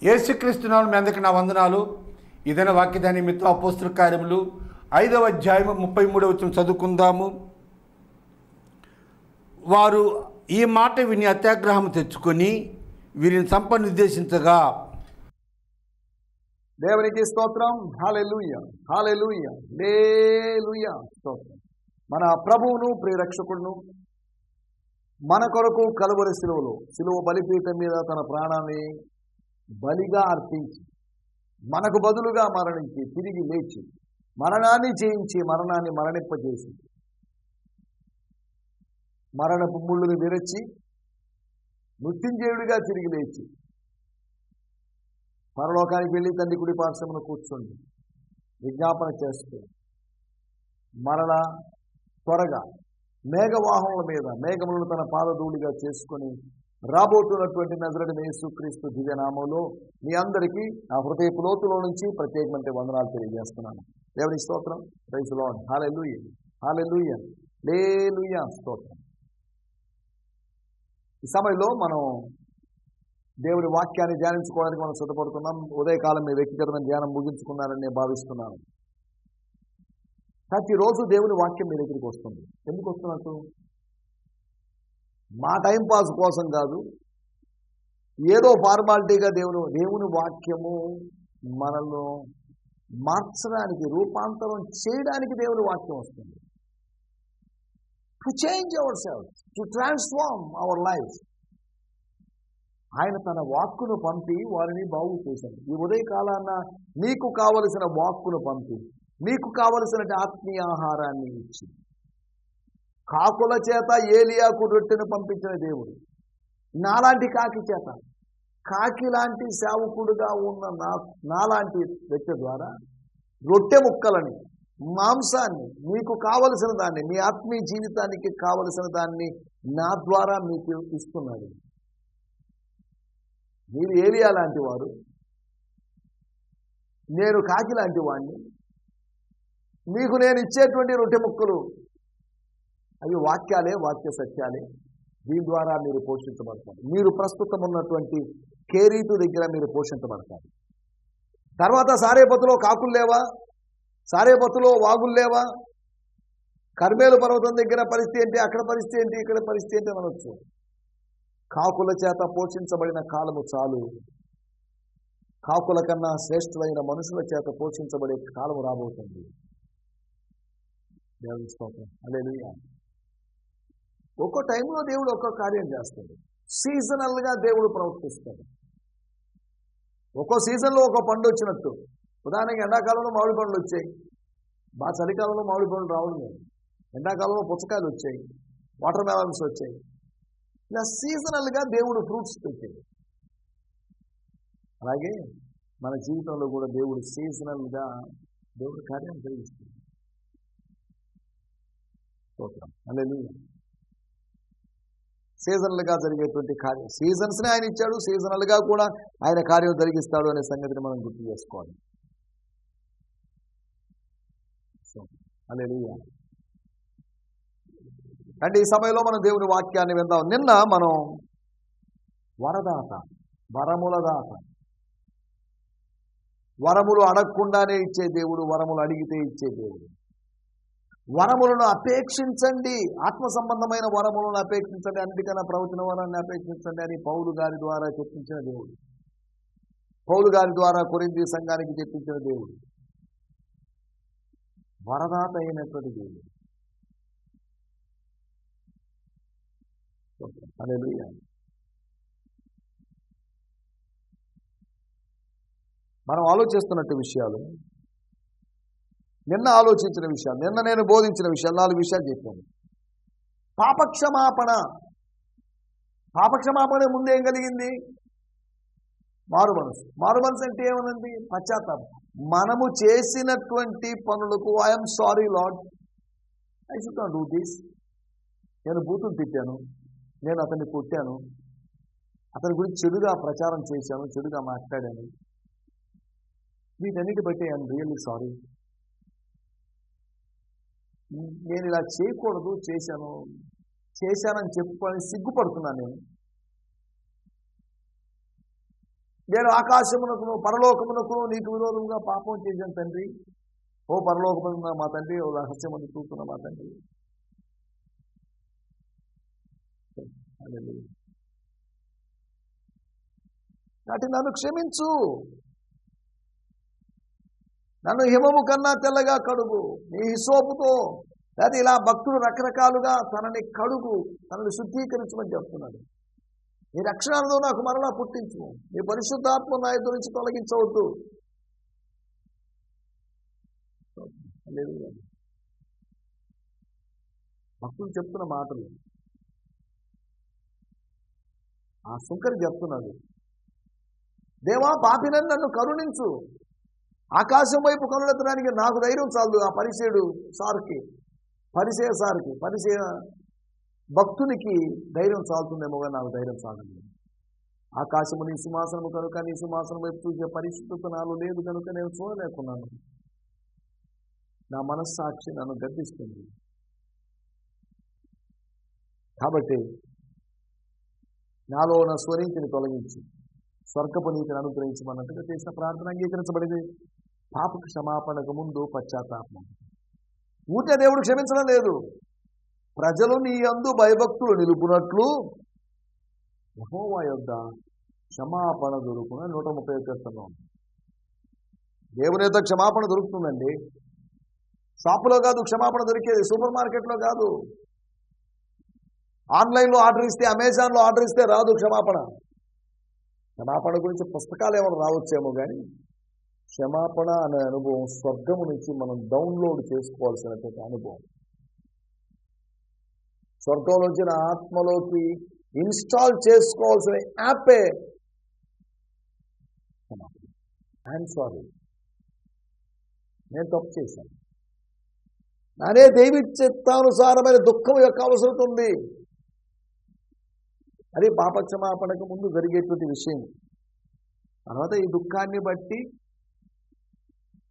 యేసుక్రీస్తు నామమున మీ అందరికీ నా వందనాలు. ఇదైన వాక్య నిమిత్తం అపోస్తలుల కార్యములు 5వ అధ్యాయం 33వ వచనం చదువుకుందాము. వారు ఈ మాట విని అత్యాగ్రహం తెచ్చుకొని వీరిని చంపని ఉద్దేశించగా, దేవునికి స్తోత్రం. హల్లెలూయా, హల్లెలూయా, హల్లెలూయా. స్తోత్రం. మన ప్రభువును ప్రియరక్షకుడును మన కొరకు కలువరి శిలువ బలిపీఠం మీద తన ప్రాణాన్ని బలిగా అర్పించి మనకు బదులుగా మరణించి తిరిగి లేచి మరణాన్ని జయించి మరణాన్ని మరణింపజేసి మరణపు ముళ్ళుని విరచి మృత్యుంజయుడిగా తిరిగి లేచి పరలోకానికి వెళ్ళి తండ్రి కుడి పార్శ్వమున కూర్చోండి విజ్ఞాపన చేస్తూ మరలా త్వరగా మేఘవాహముల మీద మేఘములను తన పాదధూళిగా చేసుకొని రాబోతున్నటువంటి నజరేయుడైన యేసుక్రీస్తు దివ్యనామములో మీ అందరికీ నా హృదయపు లోతులో నుంచి ప్రత్యేకమైన వందనాలు తెలియజేస్తున్నాను. దేవుని స్తోత్రం. Praise the lord. Hallelujah, hallelujah, hallelujah. స్తోత్రం. ఈ సమయంలో మనం దేవుని వాక్యాన్ని ధ్యానించుకోవడానికి మనం సిద్ధపడుతున్నాం. ఉదయకాలం మీ వ్యక్తిగతమైన ధ్యానం ముగించుకున్నారని నేను భావిస్తున్నాను. ప్రతిరోజు దేవుని వాక్యం మీ దగ్గరికి వస్తుంది. ఎందుకు వస్తున్నట్టు? మా టైంపాస్ కోసం కాదు, ఏదో ఫార్మాలిటీగా దేవుని వాక్యము మనల్ని మార్చడానికి, రూపాంతరం చేయడానికి దేవుని వాక్యం వస్తుంది. To change our self, to transform our life. ఆయన తన వాక్కును పంపి వారిని బాగు చేశాడు. ఈ ఉదయకాలాన మీకు కావలసిన వాక్కును పంపి మీకు కావలసిన ఆత్మీయ ఆహారాన్ని ఇచ్చి కాకుల చేత ఏలియాకు రొట్టెను పంపించిన దేవుడు నాలాంటి కాకి చేత, కాకి లాంటి సేవకుడుగా ఉన్న నాలాంటి వ్యక్తి ద్వారా రొట్టె ముక్కలని, మాంసాన్ని, మీకు కావలసిన దాన్ని, మీ ఆత్మీయ జీవితానికి కావలసిన దాన్ని నా ద్వారా మీకు ఇస్తున్నాడు. మీరు ఏలియా లాంటి వారు, నేను కాకి లాంటి వాడిని. మీకు నేను ఇచ్చేటువంటి రొట్టె ముక్కలు అవి వాక్యాలే, వాక్య సత్యాలే. దీని ద్వారా మీరు పోషించబడతారు. మీరు ప్రస్తుతం ఉన్నటువంటి కేరీతు దగ్గర మీరు పోషించబడతారు. తర్వాత సారేపతులో కాకులు లేవా? సారేపతులో వాగులు లేవా? కర్మేలు పర్వతం దగ్గర పరిస్థితి ఏంటి, అక్కడ పరిస్థితి ఏంటి, ఇక్కడ పరిస్థితి ఏంటి అనొచ్చు. కాకుల చేత పోషించబడిన కాలము చాలు. కాకుల కన్నా శ్రేష్ఠులైన మనుషుల చేత పోషించబడే కాలము రాబోతుంది. దేవుని స్తోత్రం. హల్లెలూయా. ఒక్కో టైంలో దేవుడు ఒక్కో కార్యం చేస్తాడు. సీజనల్గా దేవుడు ప్రవర్తిస్తాడు. ఒక్కో సీజన్లో ఒక్కో పండు వచ్చినట్టు. ఉదాహరణకి ఎండాకాలంలో మామిడి పండ్లు వచ్చాయి, బాగా చలికాలంలో మామిడి పండ్లు రావడం లేదు. ఎండాకాలంలో పుచ్చకాయలు వచ్చాయి, వాటర్ మెలన్స్ వచ్చాయి. ఇలా సీజనల్గా దేవుడు ఫ్రూట్స్ పెట్టాడు. అలాగే మన జీవితంలో కూడా దేవుడు సీజనల్గా దేవుడు కార్యం జరిగిస్తాడు. స్తోత్రం. హల్లెలూయా. సీజనల్గా జరిగేటువంటి కార్యం, సీజన్స్ని ఆయన ఇచ్చాడు, సీజనల్గా కూడా ఆయన కార్యం జరిగిస్తాడు అనే సంగతిని మనం గుర్తు చేసుకోవాలి. హల్లెలూయా. అంటే ఈ సమయంలో మనం దేవుని వాక్యాన్ని విందాం. నిన్న మనం వరదాత, వరముల దాత, వరములు అడగకుండానే ఇచ్చే దేవుడు, వరములు అడిగితే ఇచ్చే దేవుడు. వరములను అపేక్షించండి, ఆత్మ సంబంధమైన వరములను అపేక్షించండి, అన్నిటికన్నా ప్రవచన వరాన్ని అపేక్షించండి అని పౌలు గారి ద్వారా చెప్పించిన దేవుడు. పౌలు గారి ద్వారా కొరింథీ సంఘానికి చెప్పించిన దేవుడు వరదాత అయినటువంటి దేవుడు. హల్లెలూయా. మనం ఆలోచిస్తున్నట్టు విషయాలు, నిన్న ఆలోచించిన విషయాలు, నిన్న నేను బోధించిన విషయాలు, 4 విషయాలు చెప్పాను. పాపక్షమాపణ. పాపక్షమాపణ ముందు ఏం కలిగింది? మారు మనసు. మారు మనసు అంటే ఏమనండి? పశ్చాత్తాపం. మనము చేసినటువంటి పనులకు I'm sorry lord, I should not do this. నేను బూతులు తిట్టాను, నేను అతన్ని కొట్టాను, అతని గురించి చెడుగా ప్రచారం చేశాను, చెడుగా మాట్లాడాను. వీటన్నిటి బట్టి ఐఎమ్ రియల్లీ సారీ. నేను ఇలా చేయకూడదు, చేశానని చెప్పుకొని సిగ్గుపడుతున్నాను. నేను నేను ఆకాశమునకును పరలోకమునకును నీకు విరోధంగా పాపం చేశాను తండ్రి. ఓ పరలోకమున్న మా తండ్రి, ఓ రహస్యమందు చూస్తున్న మా తండ్రి, కాబట్టి నన్ను క్షమించు, నన్ను హిమము కన్నా తెల్లగా కడుగు నీ హిసోపుతో. లేదా ఇలా భక్తుడు రకరకాలుగా తనని కడుగు, తనని శుద్ధీకరించమని చెప్తున్నాడు. నీ రక్షణలో నాకు మరలా పుట్టించు, నీ పరిశుద్ధాత్మ నా ఎదురు నుంచి తొలగించవద్దు. భక్తులు చెప్తున్న మాటలు ఆ సుంకరి చెప్తున్నాడు, దేవా పాపినని నన్ను కరుణించు. ఆకాశం వైపు కనులెత్తడానికి నాకు ధైర్యం చాలదు. ఆ పరిసేయ భక్తునికి ధైర్యం చాలుతుందేమో కానీ నాకు ధైర్యం చాలండి. ఆకాశము నీ సింహాసనము కనుక నీ సింహాసనం వైపు చూసే పరిశుద్ధత నాలో లేదు కనుక నేను చూడలేకున్నాను. నా మనస్సాక్షి నన్ను గద్దిస్తుంది. కాబట్టి నాలో నా స్వరీతిని తొలగించి స్వర్గపు నీతిని అనుగ్రహించమన్నట్టుగా చేసిన ప్రార్థన అంగీకరించబడింది. పాప క్షమాపణకు ముందు పశ్చాత్తాపం. ఊటే దేవుడు క్షమించడం లేదు. ప్రజలు నీ యందు భయభక్తులు నిలుపునట్లు యెహోవా యొద్ద క్షమాపణ దొరుకున 130 చేస్తున్నాం. దేవుని యొక్క క్షమాపణ దొరుకుతుందండి. షాపులో కాదు క్షమాపణ దొరికేది, సూపర్ మార్కెట్లో కాదు, ఆన్లైన్లో ఆర్డర్ ఇస్తే, అమెజాన్లో ఆర్డర్ ఇస్తే రాదు క్షమాపణ. క్షమాపణ గురించి పుస్తకాలు ఏమైనా రావచ్చేమో కానీ క్షమాపణ అనే అనుభవం స్వర్గము నుంచి మనం డౌన్లోడ్ చేసుకోవాల్సినటువంటి అనుభవం. స్వర్గం నుంచి నా ఆత్మలోకి ఇన్స్టాల్ చేసుకోవాల్సిన యాపే క్షమాపణ. ఐఎమ్ సారీ, నేను తప్పు చేశాను, నానే దైవ చిత్తానుసారమైన దుఃఖం యొక్క అవసరం ఉంది. అది పాపక్షమాపణకు ముందు జరిగేటువంటి విషయం. తర్వాత ఈ దుఃఖాన్ని బట్టి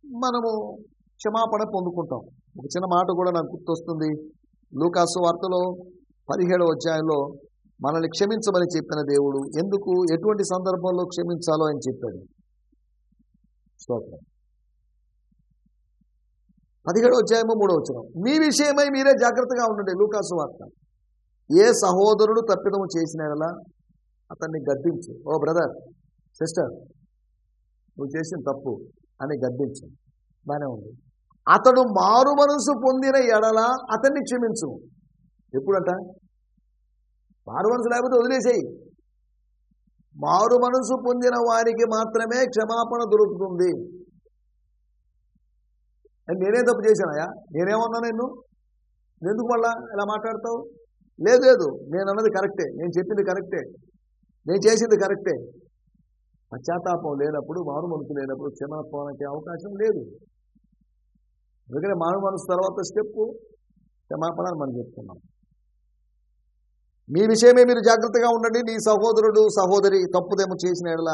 మనము క్షమాపణ పొందుకుంటాం. ఒక చిన్న మాట కూడా నాకు గుర్తొస్తుంది. లూకాసు వార్తలో 17వ అధ్యాయంలో మనల్ని క్షమించమని చెప్పిన దేవుడు ఎందుకు, ఎటువంటి సందర్భంలో క్షమించాలో అని చెప్పాడు. స్తోత్రం. 17వ అధ్యాయము 3వ వచనం, మీ విషయమై మీరే జాగ్రత్తగా ఉండండి. లూకాసు వార్త. ఏ సహోదరుడు తప్పిదము చేసినా అతన్ని గద్దించు. ఓ బ్రదర్, సిస్టర్, నువ్వు చేసిన తప్పు అని గద్దించు. బాగానే ఉంది. అతడు మారు మనసు పొందిన ఎడల అతన్ని క్షమించు. ఎప్పుడంట? మారు మనసు లేకపోతే వదిలేసేయి. మారు మనసు పొందిన వారికి మాత్రమే క్షమాపణ దొరుకుతుంది. నేనే తప్పు చేశానయా, నేనేమన్నా నిన్ను ఎందుకు మళ్ళా ఇలా మాట్లాడతావు? లేదు, నేను అన్నది కరెక్టే, నేను చెప్పింది కరెక్టే, నేను చేసింది కరెక్టే. పశ్చాత్తాపం లేనప్పుడు, మారు మనసు లేనప్పుడు క్షమాపణకి అవకాశం లేదు. అందుకనే మారు మనసు తర్వాత స్టెప్ క్షమాపణ అని మనం చెప్తున్నాం. మీ విషయమే మీరు జాగ్రత్తగా ఉండండి. నీ సహోదరుడు సహోదరి తప్పుదేమో చేసిన ఎడల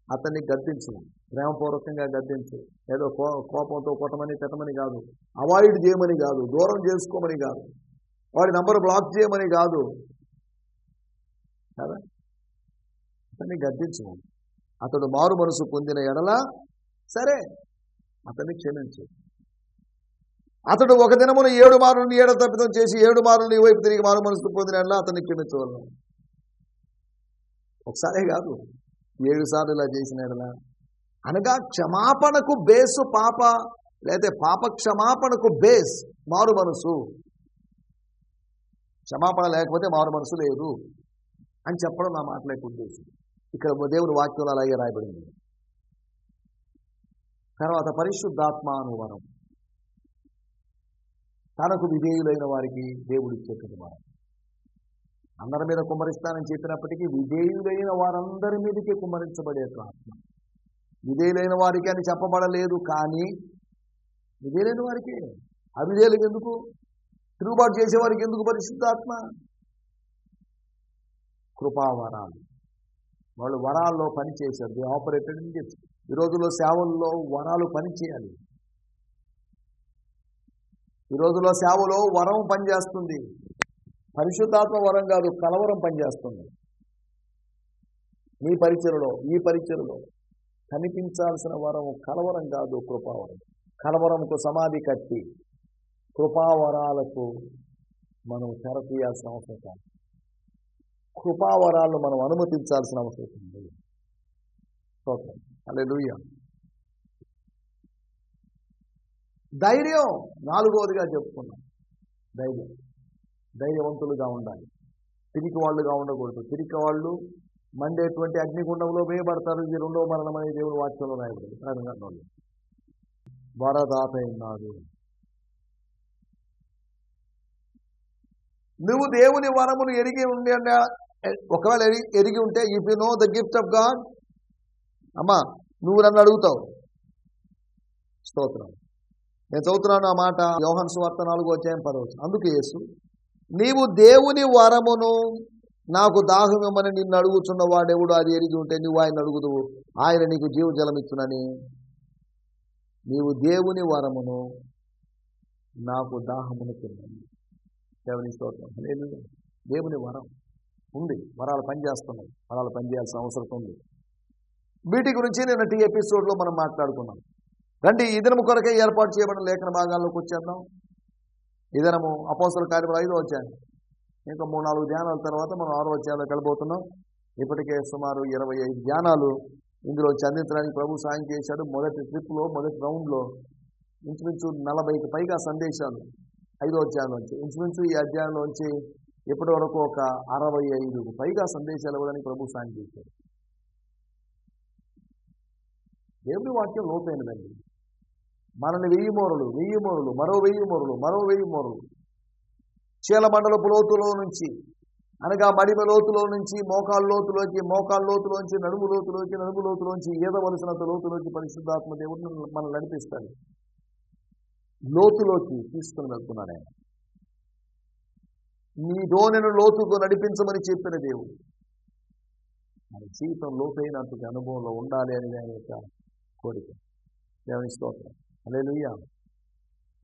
అతన్ని గద్దించు, ప్రేమపూర్వకంగా గద్దించు. ఏదో కోపంతో కొట్టమని తిట్టమని కాదు, అవాయిడ్ చేయమని కాదు, దూరం చేసుకోమని కాదు, వాడి నంబర్ బ్లాక్ చేయమని కాదు కదా, అతన్ని గద్దించు. అతడు మారు మనసు పొందిన ఎడల సరే అతన్ని క్షమించు. అతడు ఒక దినమున 7 మారులు 7 తప్పిదం చేసి 7 మారులు నీ వైపు తిరిగి మారు మనసు పొందిన ఎడల అతన్ని క్షమించవలను. ఒకసారే కాదు, 7 సార్లు ఇలా చేసిన ఎడల. అనగా క్షమాపణకు బేసు పాప, లేకపోతే పాప క్షమాపణకు బేస్ మారు మనసు. క్షమాపణ లేకపోతే మారు మనసు లేదు అని చెప్పడం నా మాటల యొక్క ఉద్దేశం. ఇక్కడ దేవుని వాక్యంలో అలాగే రాయబడింది. తర్వాత పరిశుద్ధాత్మ అనువరం, తనకు విధేయులైన వారికి దేవుడు ఇచ్చేటువంటి వరం. అందరి మీద కుమ్మరిస్తానని చెప్పినప్పటికీ విధేయులైన వారందరి మీదకి కుమ్మరించబడే ఆత్మ. విధేయులైన వారికి అని చెప్పబడలేదు, కానీ విధేయులైన వారికి. అవిధేయులకు ఎందుకు? తిరుగుబాటు చేసేవారికి ఎందుకు పరిశుద్ధాత్మ? కృపావరాలు, వాళ్ళు వరాల్లో పనిచేశారు. The operated in gifts. ఈ రోజుల్లో సేవల్లో వరాలు పనిచేయాలి. ఈ రోజుల్లో సేవలో వరం పనిచేస్తుంది. పరిశుద్ధాత్మ వరం కాదు, కలవరం పనిచేస్తుంది. నీ పరిచయలో, ఈ పరిచయలో కనిపించాల్సిన వరం కలవరం కాదు, కృపావరం. కలవరంకు సమాధి కట్టి కృపావరాలకు మనం తెరతీయాల్సిన అవసరం కాదు. కృపావరాలను మనం అనుమతించాల్సిన అవసరం ఉంది. స్తోత్రం, హల్లెలూయా. ధైర్యం నాలుగవదిగా చెప్పుకున్నాం. ధైర్యవంతులుగా ఉండాలి. పిరికి వాళ్ళుగా ఉండకూడదు. పిరికి వాళ్ళు మండేటువంటి అగ్నిగుండంలో వేయబడతారు. ఇది రెండవ మరణం అనే దేవుని వాక్యంలో రాయబడింది. ప్రారంభంలో వరదాత ఉన్నాడు. నువ్వు దేవుని వరమును ఎరిగి ఉండి, ఒకవేళ ఎరిగి ఉంటే, if you know the gift of God, అమ్మా నువ్వు నన్ను అడుగుతావు. స్తోత్రం. నేను చదువుతున్నాను ఆ మాట, యోహాను సువార్త 4:10. అందుకు యేసు, నీవు దేవుని వరమును నాకు దాహం ఇమ్మని నిన్ను అడుగుచున్న వాడెవడు అది ఎరిగి ఉంటే నువ్వు ఆయన అడుగుదువు, ఆయన నీకు జీవజలం ఇచ్చునని. నీవు దేవుని వరమును నాకు దాహమును తిన్నాను. దేవుని స్తోత్రం. దేవుని వరం ఉంది. వరాలు పనిచేస్తున్నాయి. వరాలు పనిచేయాల్సిన అవసరం ఉంది. వీటి గురించి నేను ఎపిసోడ్లో మనం మాట్లాడుకున్నాం. రండి, ఈ దినము కొరకే ఏర్పాటు చేయబడిన లేఖన భాగాల్లోకి వచ్చేద్దాం. ఈ దినము అపోస్తలుల కార్యములు 5వ అధ్యాయం. ఇంకా 3-4 ధ్యానాల తర్వాత మనం 6వ అధ్యాయంలోకి వెళ్ళబోతున్నాం. ఇప్పటికే సుమారు 25 ధ్యానాలు ఇందులో అందించడానికి ప్రభు సాయం చేశాడు. మొదటి ట్రిప్లో, మొదటి రౌండ్లో ఇంచుమించు 40కి పైగా సందేశాలు 5వ అధ్యాయంలోంచి, ఇంచుమించు ఈ అధ్యాయంలోంచి ఇప్పటి వరకు ఒక 65కు పైగా సందేశాలు ఇవ్వడానికి ప్రభు సాయం చేశాడు. దేవుని వాక్యం లోతైనదండి. మనల్ని 1000 మూరలు, మరో 1000 మూరలు చీలమండలపు లోతులో నుంచి, అనగా మడిమ లోతులో నుంచి మోకాళ్ళ లోతులోంచి నడుము లోతులోంచి ఈదవలసినంత లోతులోంచి పరిశుద్ధాత్మ దేవుడు మనల్ని నడిపిస్తాడు. లోతులోకి తీసుకుని వెళ్తున్నాడు ఆయన. నీ దోణెను లోతుకు నడిపించమని చెప్పిన దేవుడు మన జీవితం లోతైనటువంటి అనుభవంలో ఉండాలి అని ఆయన యొక్క కోరిక. దేవుని స్తోత్రం, హల్లెలూయా.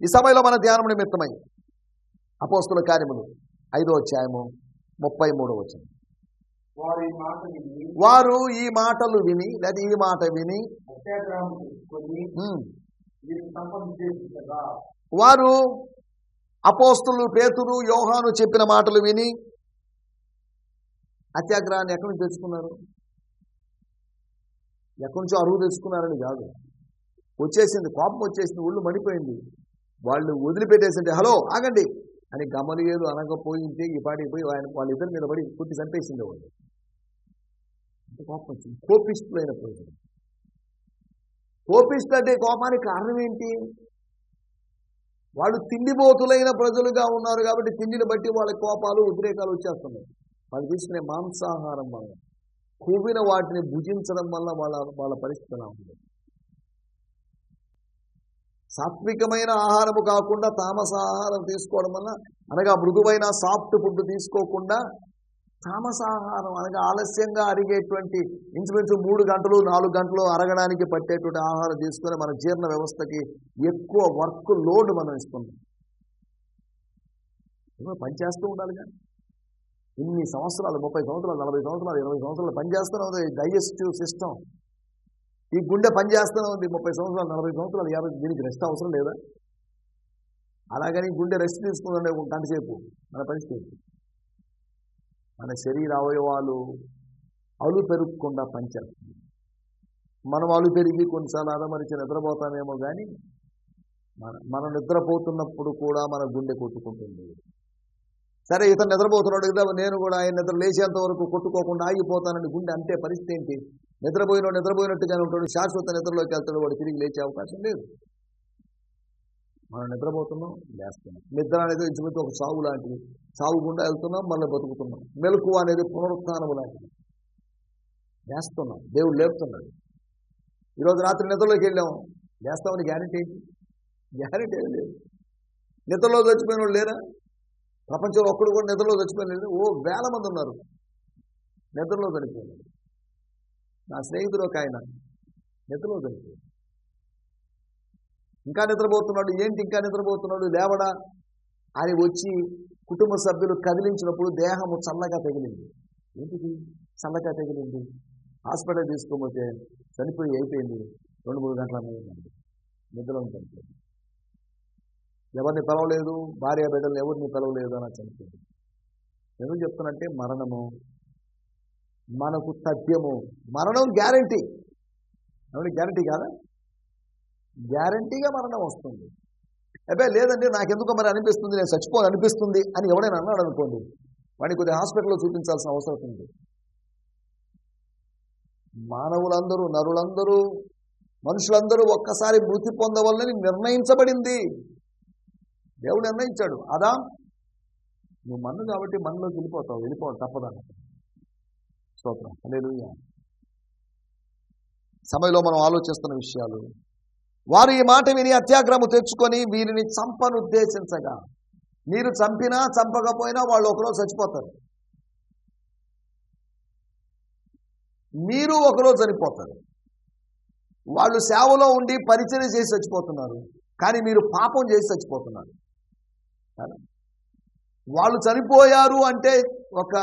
ఈ సమయంలో మన ధ్యానం నిమిత్తమై అపోస్తలుల కార్యములు 5వ అధ్యాయము 33వ వచనం. వారు ఈ మాటలు విని, లేదా ఈ మాట విని, వారు అపోస్తలులు పేతురు, యోహాను చెప్పిన మాటలు విని అత్యాగ్రహాన్ని ఎక్కడి నుంచి తెచ్చుకున్నారు? ఎక్కడి నుంచో అరువు తెచ్చుకున్నారని కాదు. వచ్చేసింది, కోపం వచ్చేసింది, ఒళ్ళు మండిపోయింది. వాళ్ళు వదిలిపెట్టేసింటే హలో ఆగండి అని గమనియేలు అనకపోయింటే ఈ పాటికి పోయి వాళ్ళిద్దరి మీద పడి కుట్టి చంపేసింది. వాళ్ళు అంత కోపం వచ్చింది. కోపిష్ఠులైన ప్రజలు. కోపిష్ఠులు అంటే కోపానికి కారణం ఏంటి? వాళ్ళు తిండిబోతులైన ప్రజలుగా ఉన్నారు కాబట్టి తిండిని బట్టి వాళ్ళ కోపాలు, ఉద్రేకాలు వచ్చేస్తున్నాయి. వాళ్ళు తీసుకునే మాంసాహారం వల్ల, కొవ్విన వాటిని భుజించడం వల్ల వాళ్ళ పరిస్థితి ఎలా ఉంది? సాత్వికమైన ఆహారము కాకుండా తామసాహారం తీసుకోవడం వల్ల, అనగా మృదువైన సాఫ్ట్ ఫుడ్ తీసుకోకుండా తామసాహారం, అనగా ఆలస్యంగా అరిగేటువంటి ఇంచుమించు 3 గంటలు 4 గంటలు అరగడానికి పట్టేటువంటి ఆహారం తీసుకొని మన జీర్ణ వ్యవస్థకి ఎక్కువ వర్క్ లోడ్ మనం ఇస్తున్నాం. పనిచేస్తూ ఉండాలి. కానీ ఇన్ని సంవత్సరాలు, 30 సంవత్సరాలు, 40 సంవత్సరాలు, 20 సంవత్సరాలు పనిచేస్తూనే ఉంది డైజెస్టివ్ సిస్టమ్. ఈ గుండె పనిచేస్తూనే ఉంది 30 సంవత్సరాలు, 40 సంవత్సరాలు, 50. దీనికి రెస్ట్ అవసరం లేదా? అలాగని గుండె రెస్ట్ తీసుకుందంటే గంటసేపు మన పరిస్థితి. మన శరీర అవయవాలు అలు పెరగకుండా పనిచేస్తుంది. మనం అలు పెరిగి కొన్నిసార్లు అదమరిచి నిద్రపోతామేమో కానీ మనం నిద్రపోతున్నప్పుడు కూడా మన గుండె కొట్టుకుంటుంది. సరే, ఇతను నిద్రపోతున్నాడు కదా, నేను కూడా ఆయన నిద్ర లేచేంత వరకు కొట్టుకోకుండా ఆగిపోతానని గుండె అంతే. పరిస్థితి ఏంటి? నిద్రపోయినట్టుగానే ఉంటాడు. శాశ్వత నిద్రలోకి వెళ్తాడు. వాడు తిరిగి లేచే అవకాశం లేదు. మనం నిద్రపోతున్నాం, లేస్తున్నాం. నిద్ర అనేది ఇంచుమించు ఒక సాగు లాంటిది. సాగు గుండా వెళ్తున్నాం, మళ్ళీ బతుకుతున్నాం. మెలకువ అనేది పునరుత్థానము లాంటిది. లేస్తున్నాం, దేవుడు లేపుతున్నాడు. ఈరోజు రాత్రి నిద్రలోకి వెళ్ళాము, లేస్తామని గ్యారెంటీ ఏంటి? గ్యారెంటీ ఏం లేదు. నిద్రలో చచ్చిపోయిన వాళ్ళు లేరా? ప్రపంచంలో ఒక్కడు కూడా నిద్రలో చచ్చిపోయిన లేదు. వేల మంది ఉన్నారు నిద్రలో చనిపోయినారు. నా స్నేహితుడు ఒక ఆయన నిద్రలో చనిపోయాడు. ఇంకా నిద్రపోతున్నాడు. ఏంటి ఇంకా నిద్రపోతున్నాడు, లేవడా అని వచ్చి కుటుంబ సభ్యులు కదిలించినప్పుడు దేహము చల్లగా తగిలింది. ఏంటిది చల్లగా తగిలింది? హాస్పిటల్ తీసుకోకపోతే చనిపోయి అయిపోయింది, 2-3 గంటల నిద్రలో చనిపోయింది. ఎవరిని పిలవలేదు, భార్య బిడ్డలు ఎవరిని పిలవలేదు అని చనిపోయింది. ఎందుకు చెప్తున్నంటే మరణము మనకు సత్యము. మరణం గ్యారంటీ. ఎవరి గ్యారంటీ కాదా? గ్యారంటీగా మరణం వస్తుంది. అబ్బే లేదండి నాకెందుకో మరి అనిపిస్తుంది, నేను చచ్చిపోవాలనిపిస్తుంది అని ఎవడైనా అన్నాడు అనుకోండి, వాడిని కొద్దిగా హాస్పిటల్లో చూపించాల్సిన అవసరం ఉంది. మానవులందరూ, నరులందరూ, మనుషులందరూ ఒక్కసారి మృతి పొందవలని నిర్ణయించబడింది. దేవుడు నిర్ణయించాడు. అదా నువ్వు మన్ను కాబట్టి మనలోకి వెళ్ళిపోవాలి తప్పదన్న. స్తోత్రం, హల్లెలూయా. సమయంలో మనం ఆలోచిస్తున్న విషయాలు, వారు ఈ మాట విని అత్యాగ్రహము తెచ్చుకొని వీరిని చంపనుద్దేశించగా, మీరు చంపినా చంపకపోయినా వాళ్ళు ఒకరోజు చచ్చిపోతారు, మీరు ఒకరోజు చనిపోతారు. వాళ్ళు సేవలో ఉండి పరిచర్య చేసి చచ్చిపోతున్నారు, కానీ మీరు పాపం చేసి చచ్చిపోతున్నారు. వాళ్ళు చనిపోయారు అంటే ఒక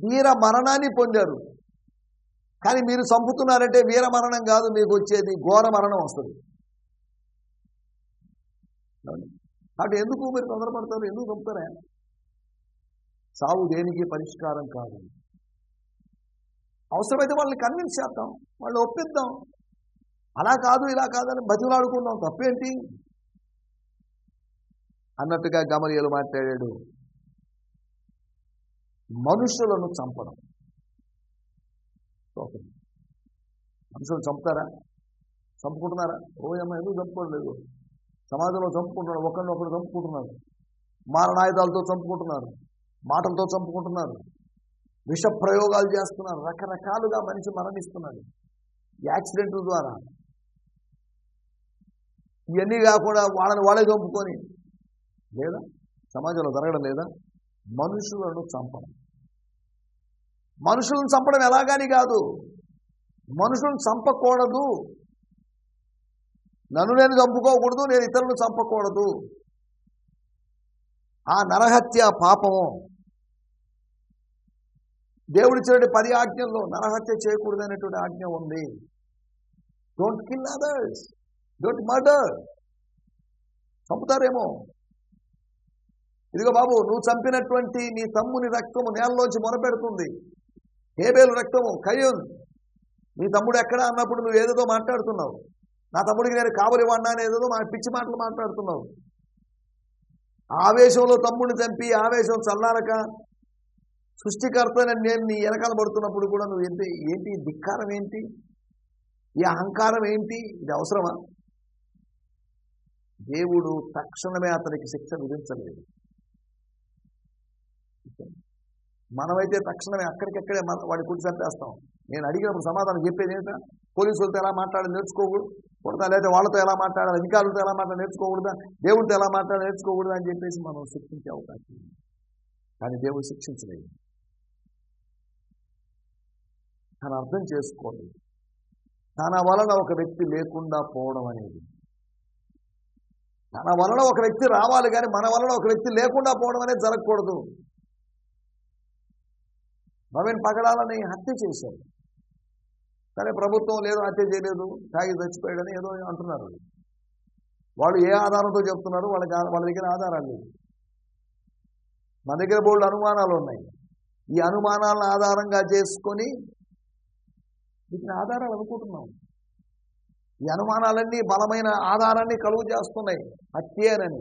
వీర మరణాన్ని పొందారు, కానీ మీరు చంపుతున్నారంటే వీర మరణం కాదు, మీకు వచ్చేది ఘోర మరణం వస్తుంది. కాబట్టి ఎందుకు మీరు తొందరపడతారు? ఎందుకు చంపుతారా? సావు దేనికి పరిష్కారం కాదు. అవసరమైతే వాళ్ళని కన్విన్స్ చేద్దాం, వాళ్ళు ఒప్పిద్దాం. అలా కాదు ఇలా కాదని బతిలాడుకుందాం, తప్పేంటి అన్నట్టుగా గమలీయేలు మాట్లాడాడు. మనుషులను చంపడం. మనుషులను చంపుతారా? చంపుకుంటున్నారా? ఓయమ్మ ఎందుకు చంపుకోలేదు? సమాజంలో చంపుకుంటున్నారు, ఒకరినొకరు చంపుకుంటున్నారు, మారణాయుధాలతో చంపుకుంటున్నారు, మాటలతో చంపుకుంటున్నారు, విష ప్రయోగాలు చేస్తున్నారు, రకరకాలుగా మనిషి మరణిస్తున్నాడు యాక్సిడెంట్ల ద్వారా. ఇవన్నీ కాకుండా వాళ్ళని వాళ్ళే చంపుకొని లేదా సమాజంలో జరగడం లేదా? మనుషులను చంపడం. మనుషులను చంపడం ఎలాగాని కాదు, మనుషులను చంపకూడదు. నన్ను నేను చంపుకోకూడదు, నేను ఇతరులను చంపకూడదు. ఆ నరహత్య పాపము. దేవుడిచ్చినటువంటి 10 ఆజ్ఞల్లో నరహత్య చేయకూడదు అనేటువంటి ఆజ్ఞ ఉంది. Don't kill others, don't murder. చంపుతారేమో. ఇదిగో బాబు, నువ్వు చంపినటువంటి నీ తమ్ముని రక్తము నేలలోంచి మొరపెడుతుంది. హేబేలు రక్తము, కయ్యూన్, నీ తమ్ముడు ఎక్కడ అన్నప్పుడు నువ్వు ఏదేదో మాట్లాడుతున్నావు. నా తమ్ముడికి నేను కావలివన్నా అని ఏదేదో పిచ్చి మాటలు మాట్లాడుతున్నావు. ఆవేశంలో తమ్ముడిని చంపి ఆవేశం చల్లారక సృష్టికర్త నేను నీ వెనకాల పడుతున్నప్పుడు కూడా నువ్వు ఏంటి ధిక్కారం ఏంటి? ఈ అహంకారం ఏంటి? ఇది అవసరమా? దేవుడు తక్షణమే అతనికి శిక్ష విధించలేదు. మనమైతే తక్షణమే అక్కడికక్కడే వాడి కుడి చంపేస్తాం. నేను అడిగినప్పుడు సమాధానం చెప్పేది ఏంటా? పోలీసులతో ఎలా మాట్లాడాలి నేర్చుకోకూడదు, లేదా వాళ్ళతో ఎలా మాట్లాడాలి, అధికారులతో ఎలా మాట్లాడాలి నేర్చుకోకూడదా, దేవుడితో ఎలా మాట్లాడాలి నేర్చుకోకూడదా అని చెప్పేసి మనం శిక్షించే అవకాశం ఉంది. కానీ దేవుడు శిక్షించలేదు. తను అర్థం చేసుకోండి, తన వలన ఒక వ్యక్తి లేకుండా పోవడం అనేది, తన వలన ఒక వ్యక్తి రావాలి కానీ మన వలన ఒక వ్యక్తి లేకుండా పోవడం అనేది జరగకూడదు. నవీన్ పగడాలని హత్య చేశారు, సరే ప్రభుత్వం లేదు హత్య చేయలేదు, తాగి చచ్చిపోయాడని ఏదో అంటున్నారు. వాళ్ళు ఏ ఆధారంతో చెప్తున్నారు? వాళ్ళ దగ్గర ఆధారాలు లేవు. మన దగ్గర బోల్డ్ అనుమానాలు ఉన్నాయి. ఈ అనుమానాలను ఆధారంగా చేసుకొని వీటిని ఆధారాలు అనుకుంటున్నాం. ఈ అనుమానాలన్నీ బలమైన ఆధారాన్ని కలుగు చేస్తున్నాయి హత్యేనని.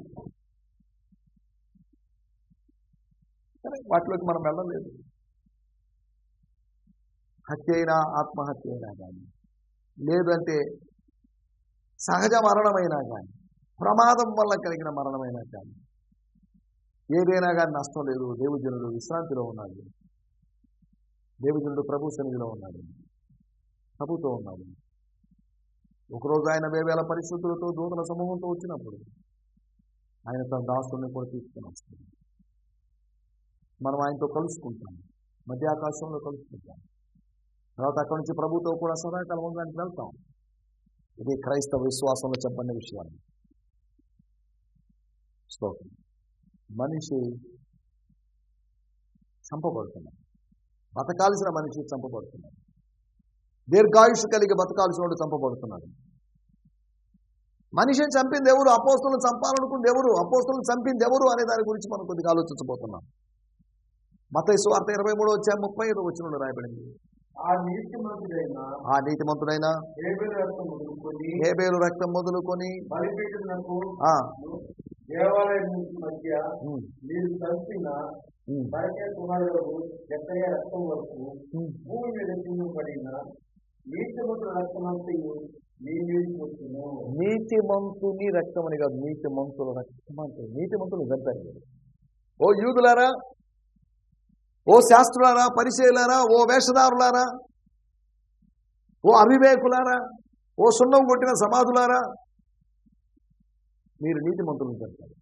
సరే వాటిలోకి మనం వెళ్ళలేదు. హత్య అయినా ఆత్మహత్య అయినా కానీ, లేదంటే సహజ మరణమైనా కానీ, ప్రమాదం వల్ల కలిగిన మరణమైనా కానీ, ఏదైనా కానీ నష్టం లేదు. దేవజనుడు విశ్రాంతిలో ఉన్నాడు, దేవజనుడు ప్రభు సన్నిధిలో ఉన్నాడు, ప్రభుతో ఉన్నాడు. ఒకరోజు ఆయన 2000 పరిశుద్ధులతో దూతల సమూహంతో వచ్చినప్పుడు ఆయన తన దాసుల్ని కూడా తీసుకుని వస్తాడు. మనం ఆయనతో కలుసుకుంటాం, మధ్య ఆకాశంలో కలుసుకుంటాం. తర్వాత అక్కడి నుంచి ప్రభుతో కూడా సదాకాలం ఉండడానికి వెళ్తాం. ఇది క్రైస్తవ విశ్వాసంలో చెప్పని విషయాలు. స్తోత్రం. మనిషి చంపబడుతున్నాడు, బతకాల్సిన మనిషి చంపబడుతున్నాడు. దీర్ఘాయుష్ కలిగి బతకాల్సిన వాడు చంపబడుతున్నాడు. మనిషిని చంపింది ఎవరు? అపోస్తులను చంపాలనుకుంది ఎవరు? అపోస్తులను చంపింది ఎవరు అనే దాని గురించి మనం కొద్దిగా ఆలోచించబోతున్నాం. మత్తయి సువార్త 23:35 రాయబడింది. ఆ నీతిమంతుడైన హేబేలు రక్తం మొదలుకొని బలిపీఠమునకు దేవాలయం మధ్య మీరు చంపిన బరకే కుమారుడు జక్కయ్య రక్తం వరకు భూమి మీద చింపబడిన నీతిమంతుల రక్తమంతయు నీ మీద పోతును. నీతిమంతుని రక్తం అని కాదు, నీతిమంతుల రక్తం అంటే నీతిమంతులు చంపారు. ఓ యూదులారా, ఓ శాస్త్రులారా, పరిచయులారా, ఓ వేషధారులారా, ఓ అవివేకులారా, ఓ సున్నం కొట్టిన సమాధులారా, మీరు నీతిమంతులను చంపారు.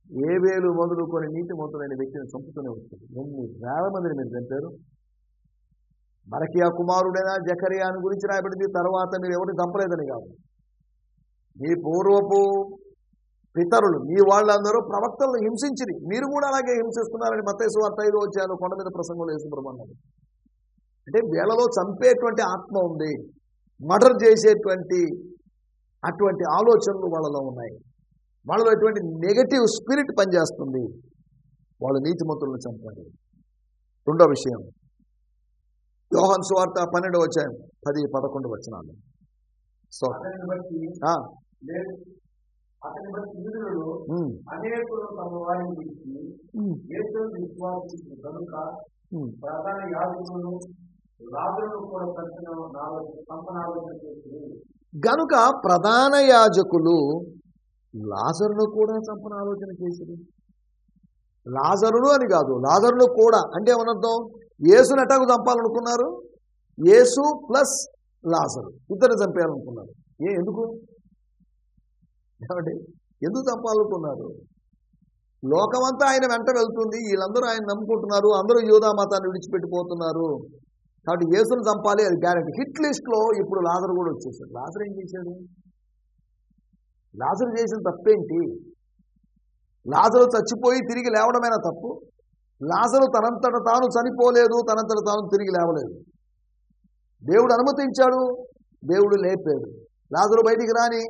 హేబేలు మొదలుకొని నీతిమంతులైన వ్యక్తిని చంపుతూనే వస్తుంది. ఎన్ని వేల మందిని మీరు చంపారు. బరకియా కుమారుడైన జకరియాను గురించి రాయబడింది. తర్వాత మీరు ఎవరిని చంపలేదని కాదు, మీ పూర్వపు పితరులు, మీ వాళ్ళందరూ ప్రవక్తలను హింసించింది, మీరు కూడా అలాగే హింసిస్తున్నారని మత్తయి సువార్త 5 కొండ మీద ప్రసంగంలో యేసుప్రభువు. అంటే వీళ్ళలో చంపేటువంటి ఆత్మ ఉంది, మర్డర్ చేసేటువంటి అటువంటి ఆలోచనలు వాళ్ళలో ఉన్నాయి, వాళ్ళలో ఎటువంటి నెగటివ్ స్పిరిట్ పనిచేస్తుంది. వాళ్ళు నీతిమంతులను చంపారు. రెండో విషయం, యోహాను సువార్త 12:10-11 సో అతని బట్టి యూదులు అనేకులు తమ వారిని విడిచి యేసును విశ్వాసించిన కనుక ప్రధాన యాజకులను లాజరును కూడా సంపనాలోచన చేసింది. గనుక ప్రధాన యాజకులు లాజరును కూడా సంపనాలోచన చేసింది. లాజరును అని కాదు, లాజరును కూడా అంటే ఏమనర్థం? యేసును ఎటాకు చంపాలనుకున్నారు? యేసు ప్లస్ లాజరు ఇద్దరు చంపేయాలనుకున్నారు. ఎందుకు ఎందుకు చంపాలనుకున్నారు? లోకమంతా ఆయన వెంట వెళ్తుంది, వీళ్ళందరూ ఆయన నమ్ముకుంటున్నారు, అందరూ యూదా మతాన్ని విడిచిపెట్టిపోతున్నారు, కాబట్టి యేసును చంపాలి, అది గ్యారెంటీ. హిట్ లిస్ట్లో ఇప్పుడు లాజరు కూడా వచ్చేసాడు. లాజరు ఏం చేశాడు? లాజరు చేసిన తప్పేంటి? లాజరు చచ్చిపోయి తిరిగి లేవడమేనా తప్పు? లాజరు తనంతట తాను చనిపోలేదు, తనంతట తాను తిరిగి లేవలేదు. దేవుడు అనుమతించాడు, దేవుడు లేపాడు. లాజరు బయటికి రాని,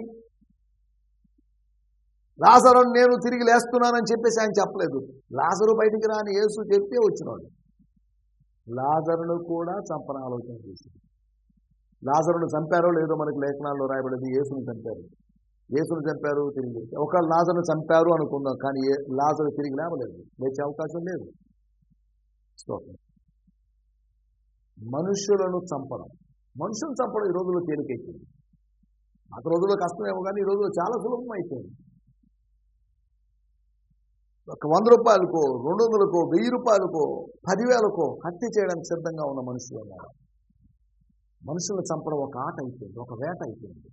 లాజరు నేను తిరిగి లేస్తున్నానని చెప్పేసి ఆయన చెప్పలేదు. లాజరు బయటికి రాని యేసు చెప్తే వచ్చినాడు. లాజరును కూడా చంపన ఆలోచన చేశాడు. లాజరును చంపారో లేదో మనకు లేఖనాల్లో రాయబడింది. యేసును చంపారు, యేసును చంపారు, తిరిగి ఒక లాజరును చంపారు అనుకుందాం, కానీ లాజరు తిరిగి లేవలేదు, లేచే అవకాశం లేదు. మనుషులను చంపడం, మనుషులను చంపడం ఈ రోజుల్లో తేలికైపోయింది. ఆ రోజుల్లో కష్టమేమో కానీ ఈ రోజుల్లో చాలా సులభం అయిపోయింది. ఒక 100 రూపాయలకో, 200కో, 1000 రూపాయలకో, 10,000కో హత్య చేయడానికి సిద్ధంగా ఉన్న మనుషులు ఉన్నారు. మనుషులను చంపడం ఒక ఆట అయిపోయింది, ఒక వేట అయిపోయింది.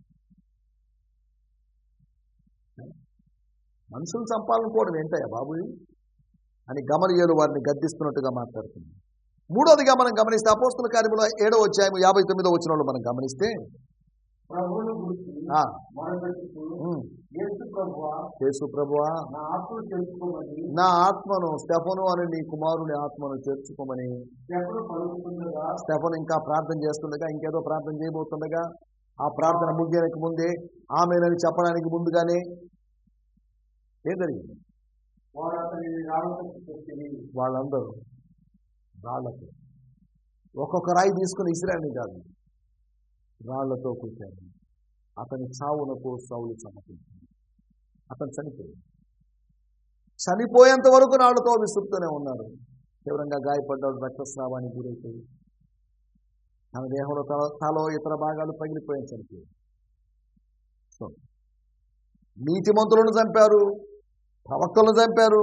మనుషులను చంపాలనుకోవడం ఏంటయ్యా బాబు అని గమలీయేలు వారిని గద్దిస్తున్నట్టుగా మాట్లాడుతుంది. మూడోదిగా మనం గమనిస్తే అపోస్తల కార్యములు 7:59 మనం గమనిస్తే, యేసు ప్రభువా నా ఆత్మను స్టెఫను అని నీ కుమారుని ఆత్మను చేర్చుకోమని స్టెఫను ఇంకా ప్రార్థన చేస్తుండగా, ఇంకేదో ప్రార్థన చేయబోతుండగా, ఆ ప్రార్థన ముగియడానికి ముందే ఆమెనని చెప్పడానికి ముందుగానే ఏం జరిగింది? వాళ్ళందరూ రాళ్లతో, ఒక్కొక్క రాయి తీసుకుని ఇస్రాయేల్ని కాదు, రాళ్లతో కూర్చారు. అతని చావునకు సౌలు సమర్పించాడు. అతను చనిపోయాడు. చనిపోయేంత వరకు రాళ్లతో విసురుతూనే ఉన్నారు. తీవ్రంగా గాయపడ్డాడు, రక్తస్రావానికి గురైపోయి తన దేహంలో తలో ఇతర భాగాలు పగిలిపోయాను, చనిపోయాడు. సో నీతిమంతులను చంపారు, ప్రవక్తలను చంపారు,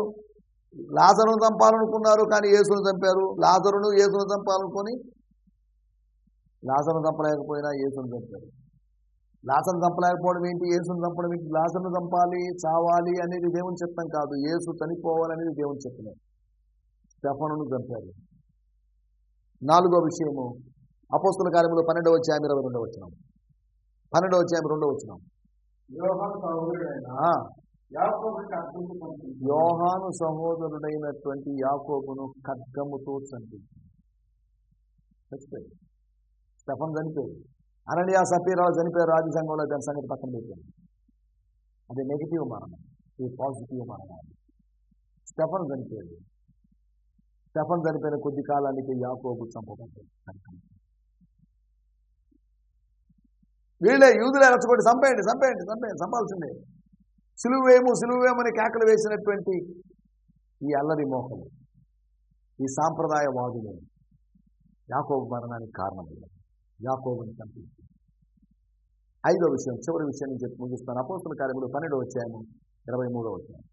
లాజరును చంపాలనుకున్నారు కానీ యేసును చంపారు. లాజరును యేసును చంపాలనుకొని లాజరును చంపలేకపోయినా యేసును చంపారు. లాజరును చంపలేకపోవడం ఏంటి, యేసును చంపడం ఏంటి? లాజరును చంపాలి, చావాలి అనేది దేవుని చిత్తం కాదు, యేసు చనిపోవాలనేది దేవుని చిత్తమే. స్టెఫనును చంపారు. నాలుగో విషయము అపోస్తల కార్యములు 12:22 12:2 యోహాను సహోదరుడైనటువంటి యాకోబును ఖడ్గముతో చంపించాడు. చచ్చిపోయాడు. స్టెఫన్ చనిపోయాడు. అననీయ సఫీరాలు చనిపోయారు రాజసంఘంలో. దాని సంగతి పక్కన పెట్టారు. అది నెగిటివ్ మరణం, ఇది పాజిటివ్ మరణం. స్టెఫన్ చనిపోయాడు. స్టెఫన్ చనిపోయిన కొద్ది కాలానికి యాకోబు చంపబడ్డాడు. వీళ్ళే యూదులే రెచ్చగొట్టి చంపేయండి చంపేయండి చంపేయండి, చంపాల్సిందే, సిలువేమని కేకలు వేసినటువంటి ఈ అల్లరి మోహలు, ఈ సాంప్రదాయవాదులు యాకోబు మరణానికి కారణం. యాకోబుని చంపింది. 5వ విషయం, చివరి విషయం నేను చెప్పి ముగిస్తాను. అపోస్తల కార్యములు 12వ అధ్యాయము 23వ వచనం.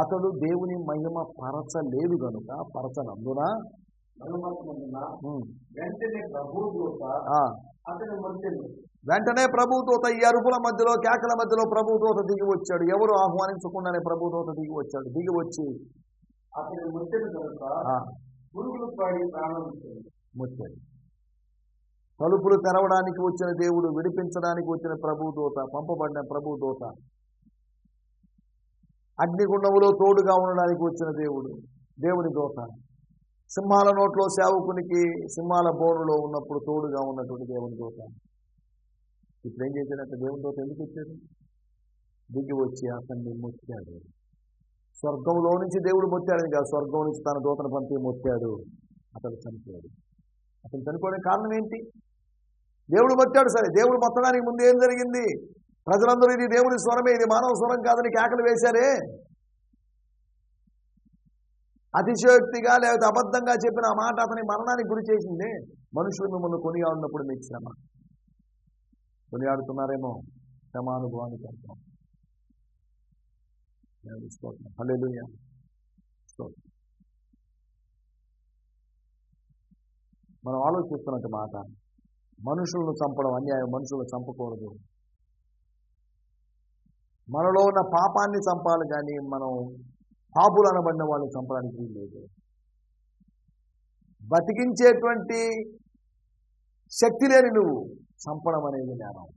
అతడు దేవుని మహిమ పరచలేదు గనుక, పరచనందున వెంటనే ప్రభుదూత, ఈ అరుపుల మధ్యలో, కేకల మధ్యలో ప్రభుదూత దిగి వచ్చాడు. ఎవరు ఆహ్వానించకుండానే ప్రభుదూత దిగి వచ్చాడు. దిగి వచ్చి ముచ్చాడు. తలుపులు తెరవడానికి వచ్చిన దేవుడు, విడిపించడానికి వచ్చిన ప్రభుదూత, పంపబడిన ప్రభుదూత, అగ్నిగుండములో తోడుగా ఉండడానికి వచ్చిన దేవుడు, దేవుని దూత, సింహాల నోట్లో సేవకునికి సింహాల బోనులో ఉన్నప్పుడు తోడుగా ఉన్నటువంటి దేవుని దూత. ఇప్పుడు ఏం చేశాడంటే, దేవుని దూత ఎందుకు వచ్చాడు? దిగి వచ్చి అతన్ని మొత్తాడు. స్వర్గంలో నుంచి దేవుడు మొత్తాడని కాదు, స్వర్గం నుంచి తన దూతను పంపి మొత్తాడు. అతడు చనిపోయాడు. అతను చనిపోవడానికి కారణం ఏంటి? దేవుడు మొత్తాడు. సరే, దేవుడు మొత్తడానికి ముందు ఏం జరిగింది? ప్రజలందరూ ఇది దేవుని స్వరమే, ఇది మానవ స్వరం కాదని కేకలు వేశారే. అతిశయోక్తిగా లేకపోతే అబద్ధంగా చెప్పిన ఆ మాట అతని మరణానికి గురి చేసింది. మనుషులు మిమ్మల్ని కొనియాడినప్పుడు మీకు శ్రమ. కొనియాడుతున్నారేమో, శ్రమానుభవానికి అర్థం. హల్లెలూయా. మనం ఆలోచిస్తున్నట్టు మాట, మనుషులను చంపడం అన్యాయం, మనుషులను చంపకూడదు. మనలో ఉన్న పాపాన్ని చంపాలి, కానీ మనం పాపులు అనబడిన వాళ్ళని చంపడానికి వీల్లేదు. బతికించేటువంటి శక్తి లేని నువ్వు చంపడం అనేది నేరం.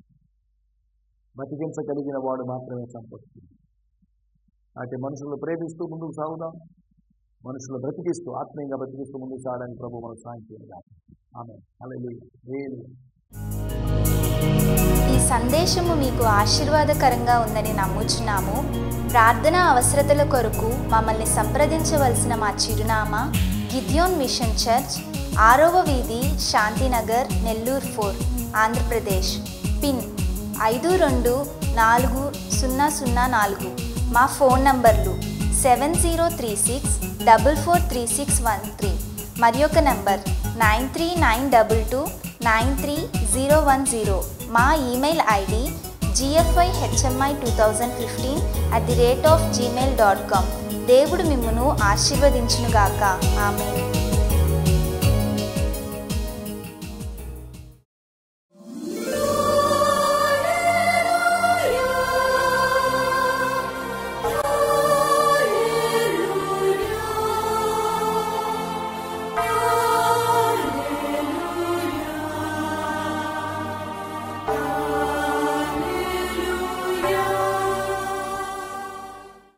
బతికించగలిగిన వాడు మాత్రమే చంపొచ్చు. అయితే మనుషులను ప్రేమిస్తూ ముందుకు సాగుదాం. మనుషులు బ్రతికిస్తూ, ఆత్మీయంగా బ్రతికిస్తూ ముందుకు సాగడానికి ప్రభు మనకు సాయం చేయాలి. ఆమేన్. హల్లెలూయా. ఈ సందేశము మీకు ఆశీర్వాదకరంగా ఉందని నమ్ముచున్నాము. ప్రార్థన అవసరతల కొరకు మమ్మల్ని సంప్రదించవలసిన మా చిరునామా గిద్యోన్ మిషన్ చర్చ్, 6వ వీధి, శాంతినగర్, నెల్లూరు 4, ఆంధ్రప్రదేశ్. పిన్ 524004. మా ఫోన్ నంబర్లు 7036443613 మరి ఒక నంబర్ 9392293010. మా ఈమెయిల్ ఐడి gfihmi2015@gmail.com. దేవుడు మిమ్మును ఆశీర్వదించునుగాక. ఆమేన్.